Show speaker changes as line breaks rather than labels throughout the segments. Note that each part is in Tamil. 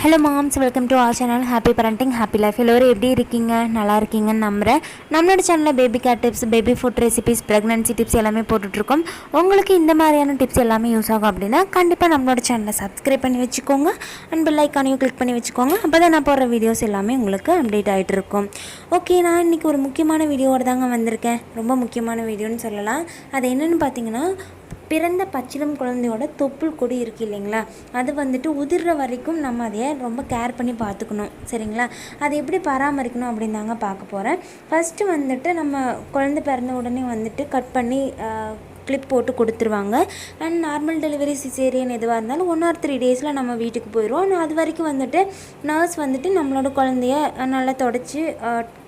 Hello moms, welcome to R channel. Happy parenting, happy life. எல்லோரும் எப்படி இருக்கீங்க? நல்லா இருக்கீங்கன்னு நம்புகிறேன். நம்மளோட சேனலில் baby care tips, baby food recipes, pregnancy tips எல்லாமே போட்டுட்ருக்கோம். உங்களுக்கு இந்த மாதிரியான டிப்ஸ் எல்லாமே யூஸ் ஆகும் அப்படின்னா கண்டிப்பாக நம்மளோட சேனலை சப்ஸ்கிரைப் பண்ணி வச்சுக்கோங்க. அண்ட் பெல் ஐக்கானையும் கிளிக் பண்ணி வச்சுக்கோங்க. அப்போ தான் நான் போடுற வீடியோஸ் எல்லாமே உங்களுக்கு அப்டேட் ஆகிட்டு இருக்கும். ஓகே, நான் இன்றைக்கி ஒரு முக்கியமான வீடியோவோட தாங்க வந்திருக்கேன். ரொம்ப முக்கியமான வீடியோன்னு சொல்லலாம். அது என்னென்னு பார்த்தீங்கன்னா, பிறந்த பச்சிளம் குழந்தையோட தொப்புள் கொடி இருக்குது இல்லைங்களா, அது வந்துட்டு உதிர்ற வரைக்கும் நம்ம அதையே ரொம்ப கேர் பண்ணி பார்த்துக்கணும். சரிங்களா? அதை எப்படி பராமரிக்கணும் அப்படின்னு தாங்க பார்க்க போகிறேன். ஃபஸ்ட்டு வந்துட்டு நம்ம குழந்தை பிறந்த உடனே வந்துட்டு கட் பண்ணி கிளிப் போட்டு கொடுத்துருவாங்க. அண்ட் நார்மல் டெலிவரி, சிசேரியன் எதுவாக இருந்தாலும் 1 or 3 டேஸில் நம்ம வீட்டுக்கு போயிடுவோம். ஆனால் அது வரைக்கும் வந்துட்டு நர்ஸ் வந்துட்டு நம்மளோட குழந்தைய நல்லா தொடச்சி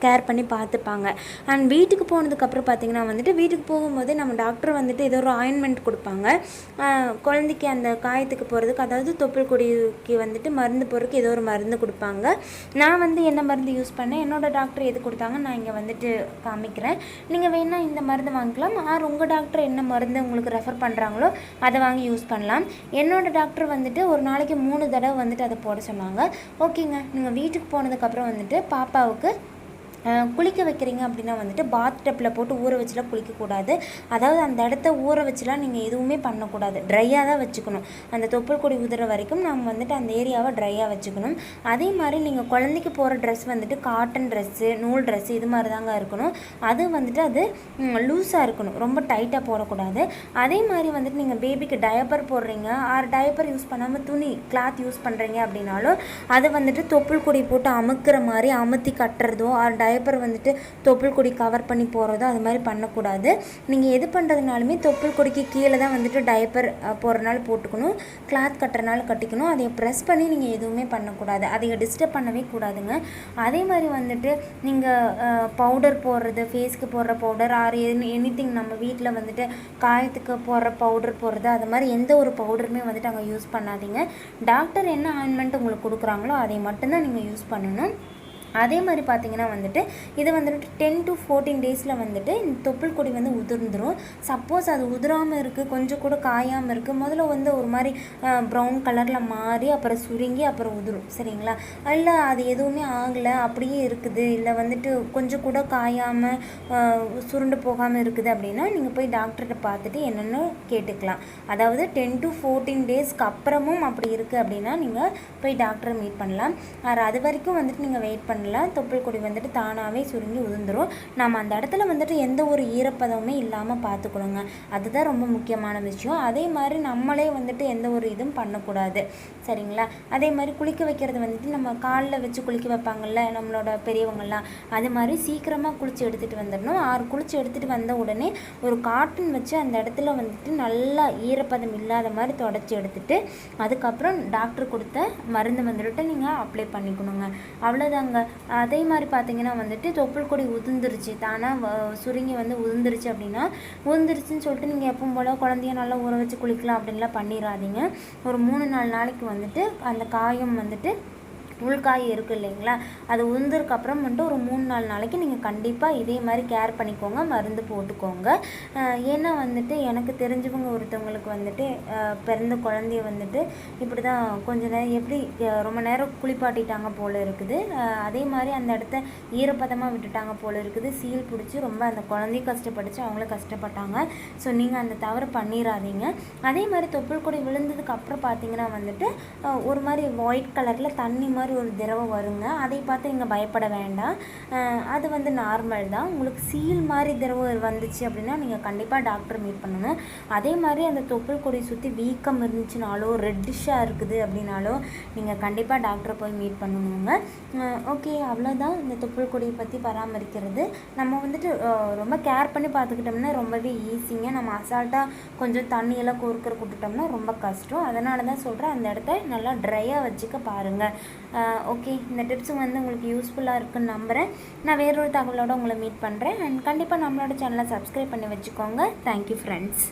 கேர் பண்ணி பார்த்துப்பாங்க. அண்ட் வீட்டுக்கு போனதுக்கப்புறம் பார்த்திங்கன்னா வந்துட்டு வீட்டுக்கு போகும்போதே நம்ம டாக்டர் வந்துட்டு ஏதோ ஒரு ஆயின்மெண்ட் கொடுப்பாங்க. குழந்தைக்கு அந்த காயத்துக்கு போகிறதுக்கு, அதாவது தொப்புள் கொடிக்கு வந்துட்டு மருந்து போகிறதுக்கு ஏதோ ஒரு மருந்து கொடுப்பாங்க. நான் வந்து என்ன மருந்து யூஸ் பண்ணேன், என்னோடய டாக்டர் எது கொடுத்தாங்க நான் இங்கே வந்துட்டு காமிக்கிறேன். நீங்கள் வேணால் இந்த மருந்து வாங்கிக்கலாம். ஆர் உங்கள் டாக்டர் என்ன மருந்து உங்களுக்கு ரெஃபர் பண்ணுறாங்களோ அதை வாங்கி யூஸ் பண்ணலாம். என்னோடய டாக்டர் வந்துட்டு ஒரு நாளைக்கு 3 தடவை வந்துட்டு அதை போட சொன்னாங்க. ஓகேங்க, நீங்கள் வீட்டுக்கு போனதுக்கப்புறம் வந்துட்டு பாப்பாவுக்கு குளிக்க வைக்கிறீங்க அப்படின்னா வந்துட்டு பாத் டப்பில் போட்டு ஊற வச்சுலாம் குளிக்கக்கூடாது. அதாவது அந்த இடத்த ஊற வச்சுலாம் நீங்கள் எதுவுமே பண்ணக்கூடாது. ட்ரையாக தான் வச்சுக்கணும். அந்த தொப்புள் கொடி உதிர வரைக்கும் நம்ம வந்துட்டு அந்த ஏரியாவை ட்ரையாக வச்சுக்கணும். அதே மாதிரி நீங்கள் குழந்தைக்கு போகிற ட்ரெஸ் வந்துட்டு காட்டன் ட்ரெஸ்ஸு, நூல் ட்ரெஸ்ஸு இது மாதிரி தாங்க இருக்கணும். அது வந்துட்டு அது லூஸாக இருக்கணும், ரொம்ப டைட்டாக போடக்கூடாது. அதே மாதிரி வந்துட்டு நீங்கள் பேபிக்கு டயப்பர் போடுறீங்க, டயப்பர் யூஸ் பண்ணாமல் துணி கிளாத் யூஸ் பண்ணுறீங்க அப்படின்னாலும் அது வந்துட்டு தொப்புள் கொடி போட்டு அமுக்கிற மாதிரி அமுத்தி கட்டுறதோ, டயப்பர் வந்துட்டு தொப்புள் கொடி கவர் பண்ணி போகிறதோ அது மாதிரி பண்ணக்கூடாது. நீங்கள் எது பண்ணுறதுனாலுமே தொப்புள் கொடிக்கு கீழே தான் வந்துட்டு டயப்பர் போடுறனால போட்டுக்கணும், கிளாத் கட்டுறனால கட்டிக்கணும். அதை ப்ரெஸ் பண்ணி நீங்கள் எதுவுமே பண்ணக்கூடாது, அதை டிஸ்டர்ப் பண்ணவே கூடாதுங்க. அதே மாதிரி வந்துட்டு நீங்கள் பவுடர் போடுறது, ஃபேஸ்க்கு போடுற பவுடர் ஆர் எனிதிங் நம்ம வீட்டில் வந்துட்டு காயத்துக்கு போடுற பவுடர் போடுறது, அது மாதிரி எந்த ஒரு பவுடருமே வந்துட்டு அங்கே யூஸ் பண்ணாதீங்க. டாக்டர் என்ன ஆயின்மெண்ட் உங்களுக்கு கொடுக்குறாங்களோ அதை மட்டும்தான் நீங்கள் யூஸ் பண்ணணும். அதே மாதிரி பார்த்திங்கன்னா வந்துட்டு இது வந்துட்டு 10 to 14 டேஸில் வந்துட்டு இந்த தொப்புள் கொடி வந்து உதிர்ந்துடும். சப்போஸ் அது உதிராமல் இருக்குது, கொஞ்சம் கூட காயாமல் இருக்குது, முதல்ல வந்து ஒரு மாதிரி ப்ரௌன் கலரில் மாறி அப்புறம் சுருங்கி அப்புறம் உதிரும். சரிங்களா? இல்லை அது எதுவுமே ஆகலை அப்படியே இருக்குது, இல்லை வந்துட்டு கொஞ்சம் கூட காயாமல் சுருண்டு போகாமல் இருக்குது அப்படின்னா நீங்கள் போய் டாக்டர்கிட்ட பார்த்துட்டு என்னென்னு கேட்டுக்கலாம். அதாவது 10 to 14 டேஸ்க்கு அப்புறமும் அப்படி இருக்குது அப்படின்னா நீங்கள் போய் டாக்டரை மீட் பண்ணலாம். அது வரைக்கும் வந்துட்டு நீங்கள் வெயிட் பண்ணலாம். தொப்புள் கொடி வந்துட்டு தானாகவே சுருங்கி உதிர்ந்துடும். நம்ம அந்த இடத்துல வந்துட்டு எந்த ஒரு ஈரப்பதமுமே இல்லாமல் பார்த்துக்கணுங்க. அதுதான் ரொம்ப முக்கியமான விஷயம். அதே மாதிரி நம்மளே வந்துட்டு எந்த ஒரு இதுவும் பண்ணக்கூடாது. சரிங்களா? அதே மாதிரி குளிக்க வைக்கிறது வந்துட்டு நம்ம காலில் வச்சு குளிக்க வைப்பாங்கள்ல நம்மளோட பெரியவங்கள்லாம், அது மாதிரி சீக்கிரமாக குளித்து எடுத்துகிட்டு வந்துடணும். குளித்து எடுத்துகிட்டு வந்த உடனே ஒரு காட்டன் வச்சு அந்த இடத்துல வந்துட்டு நல்லா ஈரப்பதம் இல்லாத மாதிரி தொடச்சி எடுத்துகிட்டு அதுக்கப்புறம் டாக்டர் கொடுத்த மருந்து வந்துட்டு நீங்கள் அப்ளை பண்ணிக்கணுங்க. அவ்வளோதாங்க. அதே மாதிரி பார்த்தீங்கன்னா வந்துட்டு தொப்புள் கொடி உதிர்ந்துருச்சு, தானாக சுருங்கி வந்து உதிர்ந்துருச்சு அப்படின்னா உதிர்ந்துருச்சுன்னு சொல்லிட்டு நீங்கள் எப்பவும் போல் குழந்தைய நல்லா ஊற வச்சு குளிக்கலாம் அப்படின்லாம் பண்ணிடாதீங்க. ஒரு 3-4 நாளைக்கு வந்துட்டு அந்த காயம் வந்துட்டு உள்காய் இருக்குது இல்லைங்களா, அது உதிர்ந்ததுக்கப்புறம் வந்துட்டு ஒரு 3-4 நாளைக்கு நீங்கள் கண்டிப்பாக இதே மாதிரி கேர் பண்ணிக்கோங்க, மருந்து போட்டுக்கோங்க. ஏன்னா வந்துட்டு எனக்கு தெரிஞ்சவங்க ஒருத்தவங்களுக்கு வந்துட்டு பிறந்த குழந்தைய வந்துட்டு இப்படி தான் கொஞ்ச நேரம் எப்படி ரொம்ப நேரம் குளிப்பாட்டிட்டாங்க போல் இருக்குது. அதே மாதிரி அந்த இடத்த ஈரப்பதமாக விட்டுட்டாங்க போல் இருக்குது. சீல் பிடிச்சி ரொம்ப அந்த குழந்தையும் கஷ்டப்பட்டுச்சு, அவங்களும் கஷ்டப்பட்டாங்க. ஸோ நீங்கள் அந்த தவறு பண்ணிடாதீங்க. அதே மாதிரி தொப்புள் கொடி விழுந்ததுக்கு அப்புறம் பார்த்தீங்கன்னா வந்துட்டு ஒரு மாதிரி ஒயிட் கலரில் தண்ணி மாதிரி ஒரு திரவம் வருங்க. அதை பார்த்து நீங்கள் பயப்பட வேண்டாம், அது வந்து நார்மல் தான். உங்களுக்கு சீல் மாதிரி திரவம் வந்துச்சு அப்படின்னா நீங்கள் கண்டிப்பாக டாக்டர் மீட் பண்ணணும். அதே மாதிரி அந்த தொப்புள் கொடி சுற்றி வீக்கம் இருந்துச்சுனாலோ ரெட்டிஷாக இருக்குது அப்படின்னாலோ நீங்கள் கண்டிப்பாக டாக்டரை போய் மீட் பண்ணணுங்க. ஓகே, அவ்வளோதான் இந்த தொப்புள் கொடியை பற்றி பராமரிக்கிறது. நம்ம வந்துட்டு ரொம்ப கேர் பண்ணி பார்த்துக்கிட்டோம்னா ரொம்பவே ஈஸிங்க. நம்ம அசால்ட்டாக கொஞ்சம் தண்ணியெல்லாம் கோர்க்கிற கொடுத்துட்டோம்னா ரொம்ப கஷ்டம். அதனால தான் சொல்கிறேன், அந்த இடத்த நல்லா ட்ரையாக வச்சுக்க பாருங்கள். ஓகே, இந்த டிப்ஸும் வந்து உங்களுக்கு யூஸ்ஃபுல்லாக இருக்குன்னு நம்புகிறேன். நான் வேறொரு தகவலோடு உங்களை மீட் பண்ணுறேன். அண்ட் கண்டிப்பாக நம்மளோட சேனலை சப்ஸ்கிரைப் பண்ணி வச்சுக்கோங்க. Thank you friends.